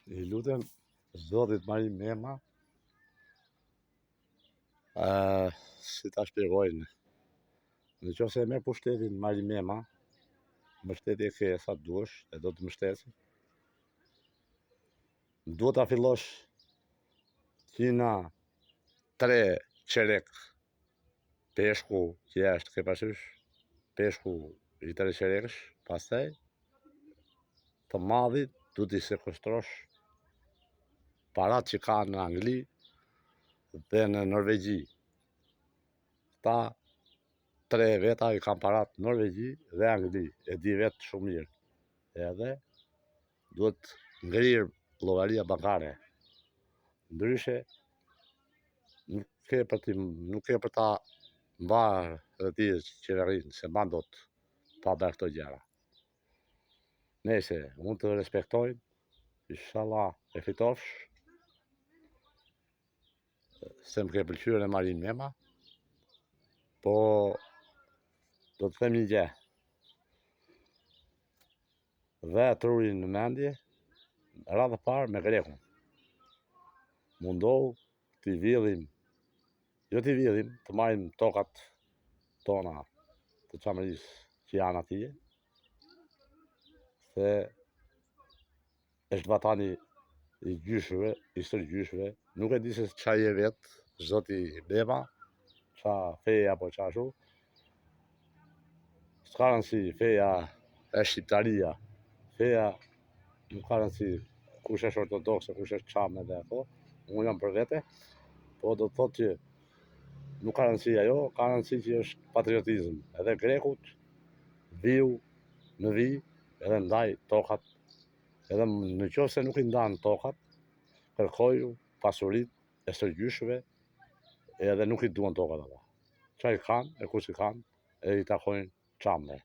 I lutem Zotit Marim Mema, si ta shpjegojnë, në qoftë se e merr pushtetin Marim Mema, mbështetje ke sa duhesh, e do të mbështesi. Duhet ta fillosh qina 3 qerek peshku që jashtë, ke parasysh, peshku i 3 qerekësh, pastaj të madhit du t'i sekuestrosh parat që ka në Angli dhe në Norvegji. Ta 3 veta i kanë parat në Norvegji dhe Angli, e di vetë shumë mirë. Edhe duhet ngrirë llogaria bankare. Ndryshe nuk ke për ta mbarë rëtijës qeverinë, se mban dot pa bërë këto gjëra. Nëse unë të respektojnë, inshallah e fitofsh, se më ke pëlqyer e Marim Mema, po do të them një gjë. Dhe trurin në mendje, radhë parë me Grekun. Mundohu t'i villim, jo t'i villim, të marrim tokat tona të Çamërisë që janë atje, se është vatani i gjyshëve, i sër gjyshëve, nuk e di se ç'a je vetë, zoti Mema, ç'a feje apo ç'a ashtu. S'ka rëndësi, feja e shqiptaria, feja nuk ka rëndësi kush është ortodoks, kush është çam edhe ato, unë jam për vete, po do të thotë që nuk ka rëndësi ajo, ka rëndësi që është patriotizëm. Edhe Grekut viu në vi, edhe ndaj tokat, edhe në qoftë se nuk i ndan tokat, kërkoju pasuritë e sërgjyshëve, edhe nuk i duan tokat ata. Çka i kanë, e kush i kanë, e i takojnë çamëve.